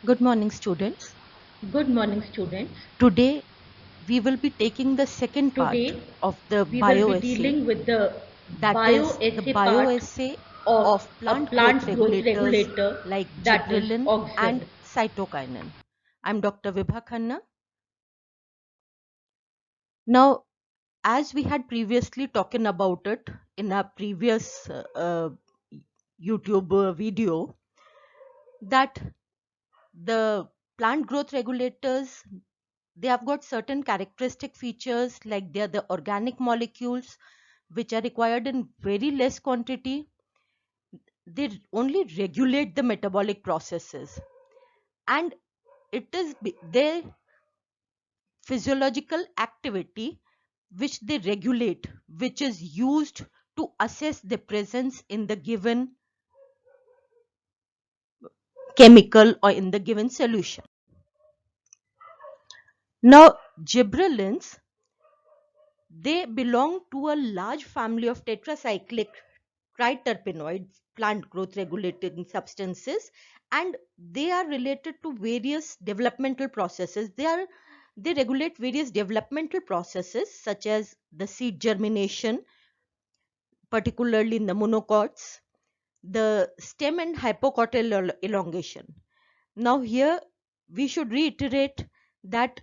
Good morning, students. Good morning, students. Today we will be taking the second part Today of the we will be bioessay, dealing with the that is the bioessay part bioessay of of a plant growth plant growth regulators regulator, like that is gibberellin and auxin. cytokinin. I'm Dr. Vibha Khanna. Now, as we had previously talking about it in our previous YouTube video, that the plant growth regulators, they have got certain characteristic features, like they are the organic molecules which are required in very less quantity. They only regulate the metabolic processes, and it is their physiological activity which they regulate, which is used to assess the presence in the given chemical or in the given solution. Now, gibberellins, they belong to a large family of tetracyclic triterpenoid plant growth regulating substances, and they are related to various developmental processes. They regulate various developmental processes such as the seed germination, particularly in the monocots, the stem and hypocotyl elongation. Now here we should reiterate that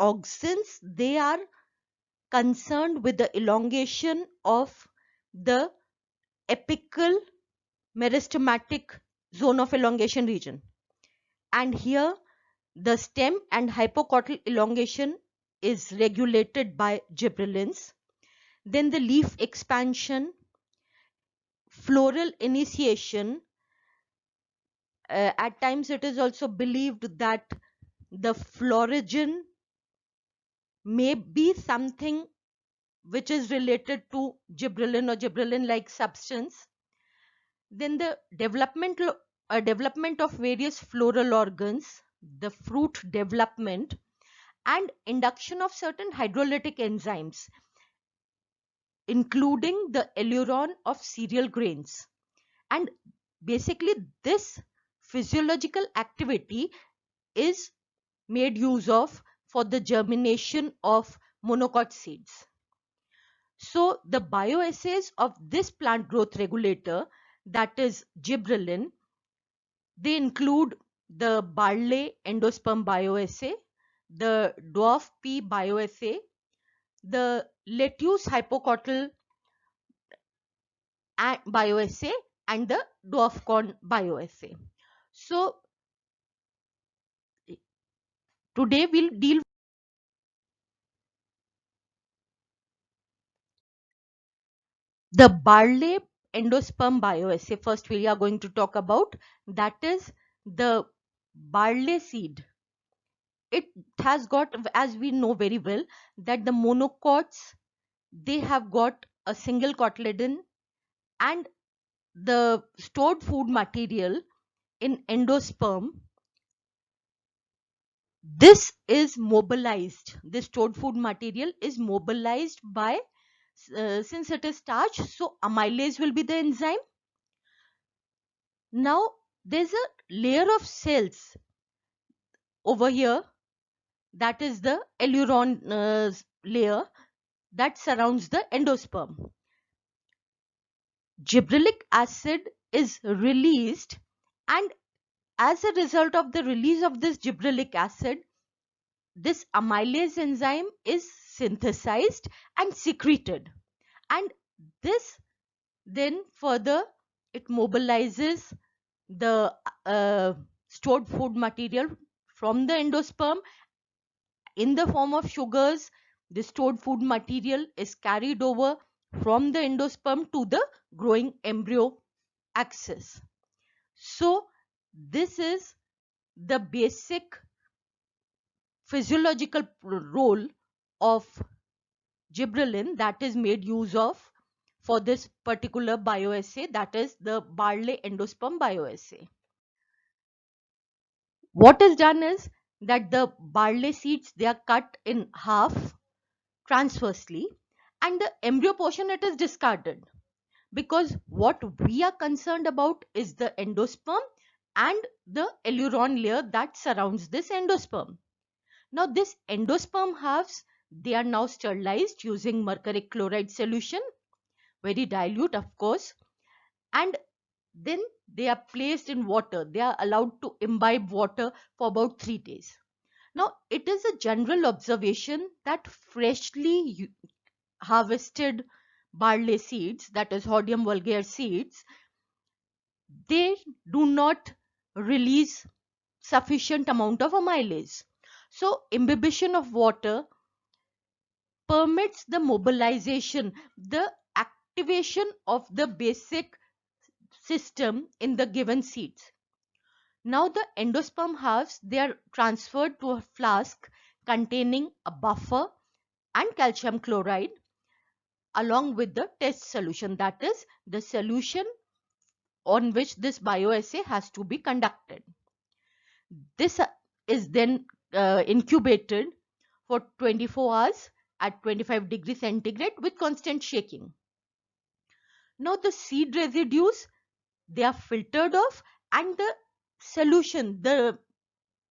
auxins, they are concerned with the elongation of the apical meristematic zone of elongation region, and here the stem and hypocotyl elongation is regulated by gibberellins. Then the leaf expansion, floral initiation, at times it is also believed that the florigen may be something which is related to gibberellin or gibberellin like substance. Then the development of various floral organs, the fruit development, and induction of certain hydrolytic enzymes, including the aileron of cereal grains. And basically, this physiological activity is made use of for the germination of monocot seeds. So, the bioassays of this plant growth regulator, that is gibberellin, they include the Barley endosperm bioassay, the dwarf pea bioassay, the lettuce hypocotyl bioassay, and the dwarf corn bioassay. So today we'll deal the Barley endosperm bioassay. First we are going to talk about, that is the barley seed. It has got, as we know very well, that the monocots, they have got a single cotyledon, and the stored food material in endosperm, this stored food material is mobilized by, since it is starch, so amylase will be the enzyme. Now there's a layer of cells over here, that is the aileron layer that surrounds the endosperm. Gibberellic acid is released, and as a result of the release of this gibberellic acid, this amylase enzyme is synthesized and secreted, and this then further it mobilizes the stored food material from the endosperm in the form of sugars. The stored food material is carried over from the endosperm to the growing embryo axis. So this is the basic physiological role of gibberellin that is made use of for this particular bioassay, that is the Barley endosperm bioassay. What is done is that the barley seeds, they are cut in half transversely, and the embryo portion, it is discarded, because what we are concerned about is the endosperm and the aileron layer that surrounds this endosperm. Now this endosperm halves, they are now sterilized using mercuric chloride solution, very dilute of course, and then they are placed in water. They are allowed to imbibe water for about 3 days. Now it is a general observation that freshly harvested barley seeds, that is Hordeum vulgare seeds, they do not release sufficient amount of amylase. So imbibition of water permits the mobilization, the activation of the basic system in the given seeds. Now the endosperm halves, they are transferred to a flask containing a buffer and calcium chloride along with the test solution, that is the solution on which this bioassay has to be conducted. This is then incubated for 24 hours at 25 degrees centigrade with constant shaking. Now the seed residues, they are filtered off, and the solution, the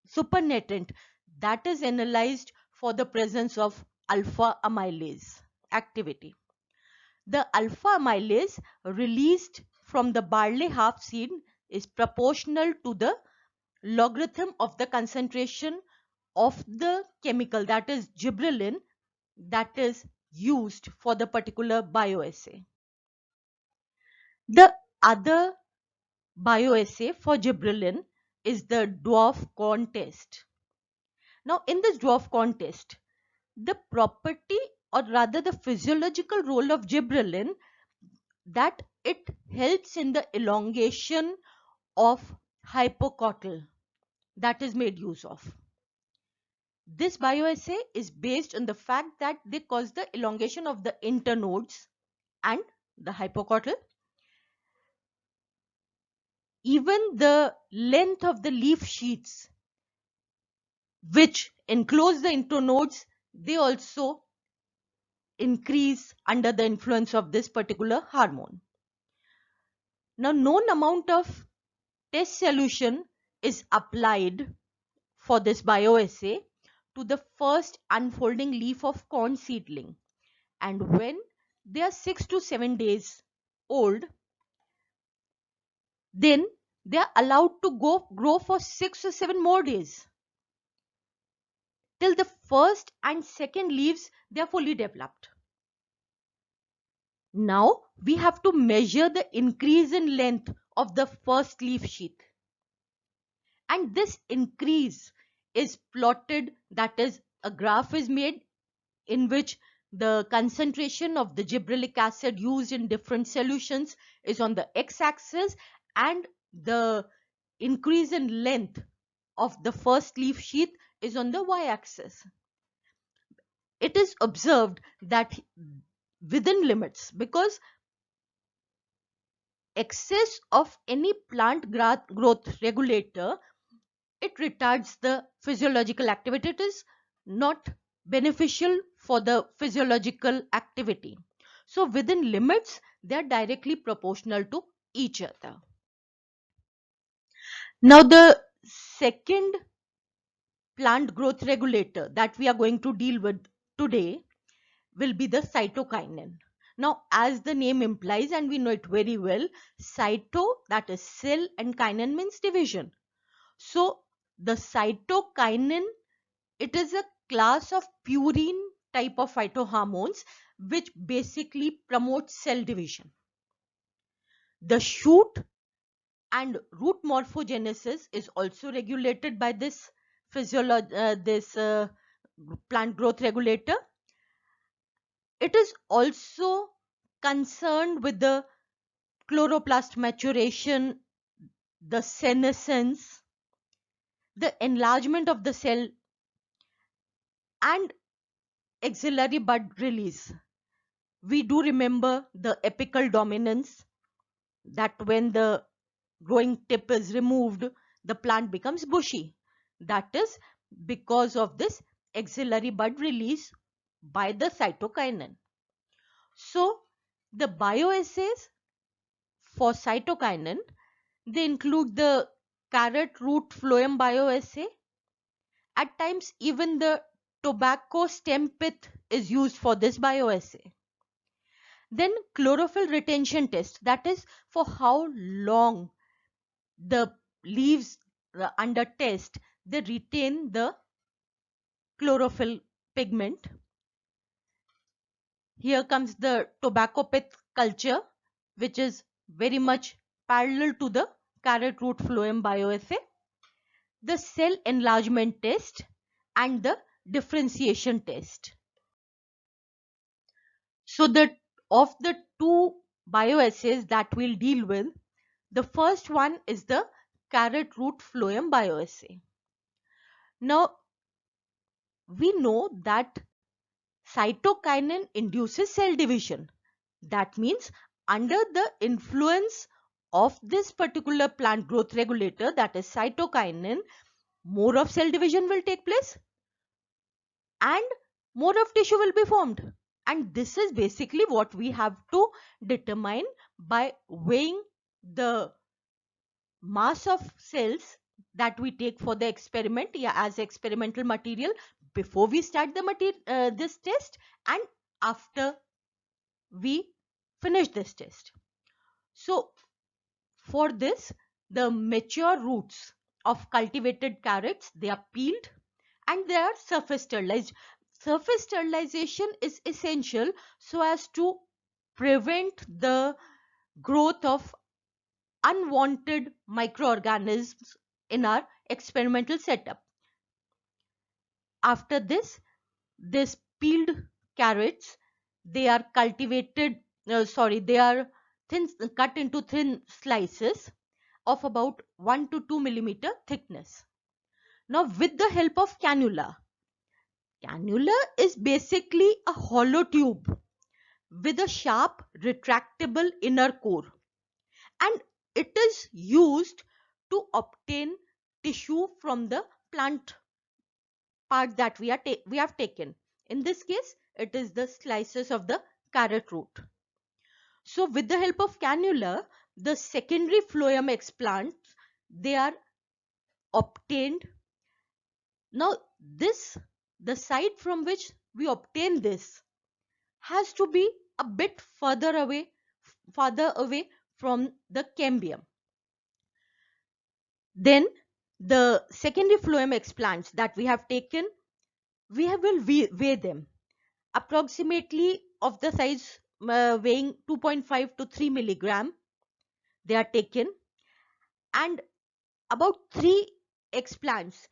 supernatant, that is analyzed for the presence of alpha amylase activity. The alpha amylase released from the barley half seed is proportional to the logarithm of the concentration of the chemical, that is gibberellin, that is used for the particular bioassay. The other bioassay for gibberellin is the dwarf corn test. Now in this dwarf corn test, the property, or rather the physiological role of gibberellin, that it helps in the elongation of hypocotyl, that is made use of. This bioassay is based on the fact that they cause the elongation of the internodes and the hypocotyl. Even the length of the leaf sheaths which enclose the internodes, they also increase under the influence of this particular hormone. Now known amount of test solution is applied for this bioassay to the first unfolding leaf of corn seedling, and when they are 6 to 7 days old, then they are allowed to grow for 6 or 7 more days till the first and second leaves, they are fully developed. Now we have to measure the increase in length of the first leaf sheath, and this increase is plotted, that is a graph is made in which the concentration of the gibberellic acid used in different solutions is on the x-axis, and the increase in length of the first leaf sheath is on the y-axis. It is observed that within limits, because excess of any plant growth regulator, it retards the physiological activity. It is not beneficial for the physiological activity. So within limits, they are directly proportional to each other. Now the second plant growth regulator that we are going to deal with today will be the cytokinin. Now as the name implies, and we know it very well, cyto, that is cell, and kinin means division. So the cytokinin, it is a class of purine type of phytohormones which basically promotes cell division. The shoot and root morphogenesis is also regulated by this plant growth regulator. It is also concerned with the chloroplast maturation, the senescence, the enlargement of the cell, and axillary bud release. We do remember the apical dominance, that when the growing tip is removed, the plant becomes bushy. That is because of this axillary bud release by the cytokinin. So the bioassays for cytokinin, they include the carrot root phloem bioassay. At times, even the tobacco stem pith is used for this bioassay. Then chlorophyll retention test, that is for how long the leaves under test they retain the chlorophyll pigment. Here comes the tobacco pith culture, which is very much parallel to the carrot root phloem bioassay, the cell enlargement test, and the differentiation test. So of the two bioassays that we'll deal with, the first one is the carrot root phloem bioassay. Now, we know that cytokinin induces cell division. That means under the influence of this particular plant growth regulator, that is cytokinin, more of cell division will take place and more of tissue will be formed. And this is basically what we have to determine by weighing the mass of cells that we take for the experiment, as experimental material before we start the this test and after we finish this test. So for this, the mature roots of cultivated carrots, they are peeled and they are surface sterilized. Surface sterilization is essential so as to prevent the growth of unwanted microorganisms in our experimental setup. After this peeled carrots, they are they are cut into thin slices of about 1 to 2 millimeter thickness. Now, with the help of cannula is basically a hollow tube with a sharp retractable inner core, and it is used to obtain tissue from the plant part that we have taken. In this case, it is the slices of the carrot root. So with the help of cannula, the secondary phloem explants, they are obtained. Now the site from which we obtain this has to be a bit farther away from the cambium. Then the secondary phloem explants that we have taken, will weigh them approximately of the size weighing 2.5 to 3 milligram. They are taken, and about 3 explants,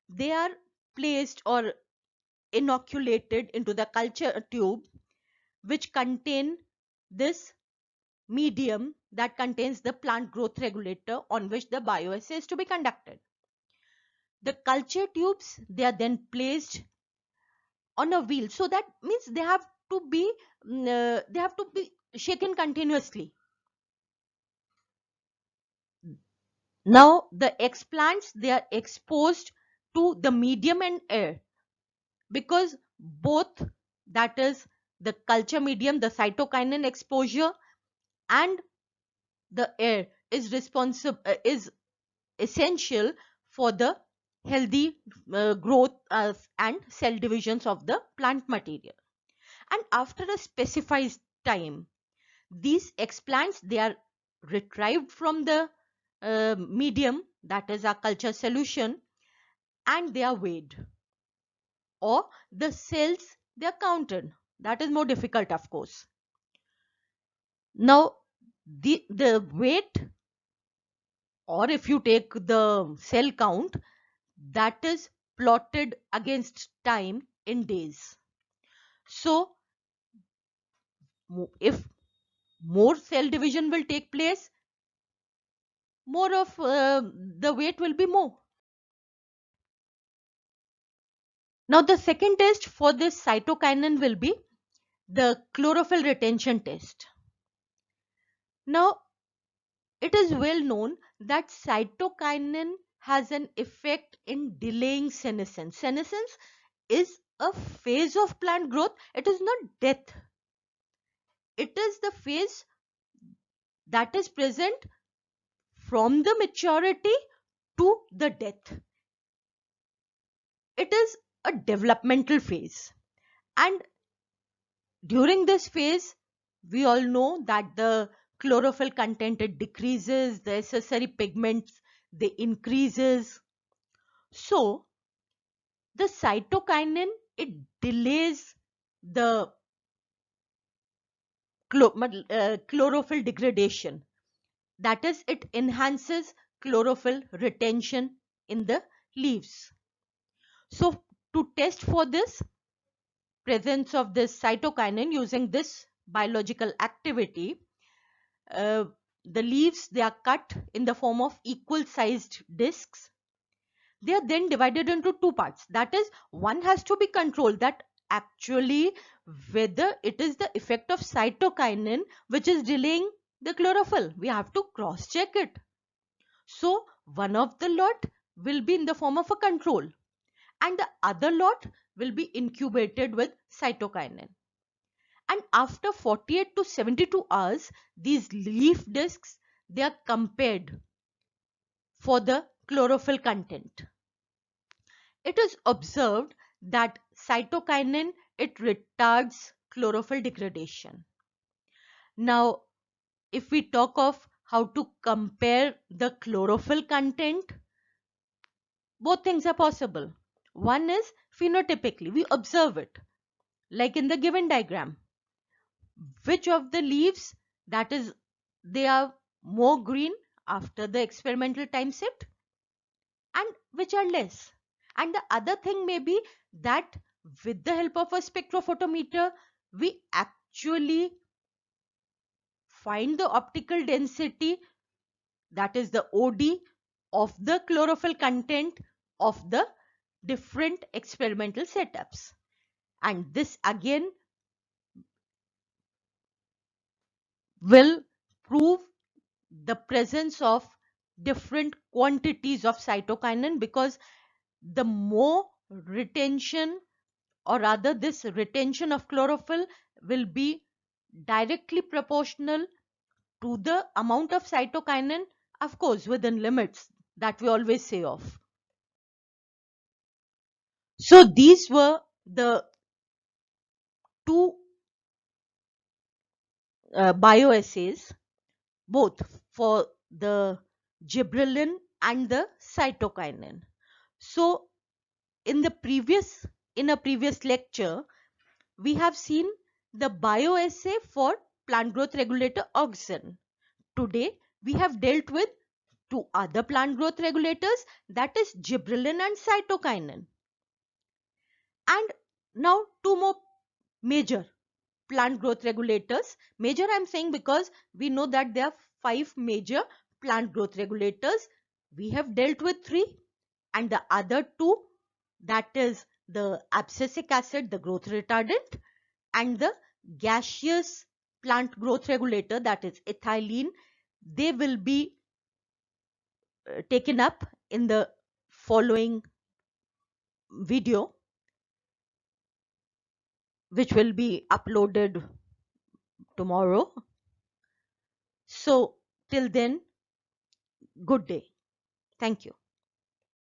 they are placed or inoculated into the culture tube which contain this medium that contains the plant growth regulator on which the bioassay is to be conducted. The culture tubes, they are then placed on a wheel, so that means they have to be shaken continuously. Now the explants, they are exposed to the medium and air, because both, that is the culture medium, the cytokinin exposure, and the air is essential for the healthy growth and cell divisions of the plant material. And after a specified time, these explants, they are retrieved from the medium, that is our culture solution, and they are weighed, or the cells, they are counted. That is more difficult, of course. Now the weight, or if you take the cell count, that is plotted against time in days. So if more cell division will take place, more of the weight will be more. Now the second test for this cytokinin will be the chlorophyll retention test. Now it is well known that cytokinin has an effect in delaying senescence. Senescence is a phase of plant growth. It is not death. It is the phase that is present from the maturity to the death. It is a developmental phase, and during this phase we all know that the chlorophyll content, it decreases, the accessory pigments, they increases. So the cytokinin, it delays the chlorophyll degradation, that is, it enhances chlorophyll retention in the leaves. So to test for this presence of this cytokinin using this biological activity, uh, the leaves, they are cut in the form of equal sized discs. They are then divided into two parts, that is, one has to be controlled, that actually whether it is the effect of cytokinin which is delaying the chlorophyll. We have to cross check it. So one of the lot will be in the form of a control, and the other lot will be incubated with cytokinin. And after 48 to 72 hours, these leaf discs, they are compared for the chlorophyll content. It is observed that cytokinin, it retards chlorophyll degradation. Now, if we talk of how to compare the chlorophyll content, both things are possible. One is phenotypically, we observe it, like in the given diagram. Which of the leaves, that is, they are more green after the experimental time shift, and which are less. And the other thing may be that with the help of a spectrophotometer, we actually find the optical density, that is the OD, of the chlorophyll content of the different experimental setups. And this again will prove the presence of different quantities of cytokinin, because the more retention, or rather this retention of chlorophyll, will be directly proportional to the amount of cytokinin, of course within limits that we always say of. So these were the two bioassays, both for the gibberellin and the cytokinin. So in a previous lecture, we have seen the bioassay for plant growth regulator auxin. Today we have dealt with two other plant growth regulators, that is gibberellin and cytokinin. And now two more major plant growth regulators. Major I'm saying because we know that there are 5 major plant growth regulators. We have dealt with 3, and the other 2, that is the abscisic acid, the growth retardant, and the gaseous plant growth regulator, that is ethylene, they will be taken up in the following video, which will be uploaded tomorrow. So till then, good day. Thank you.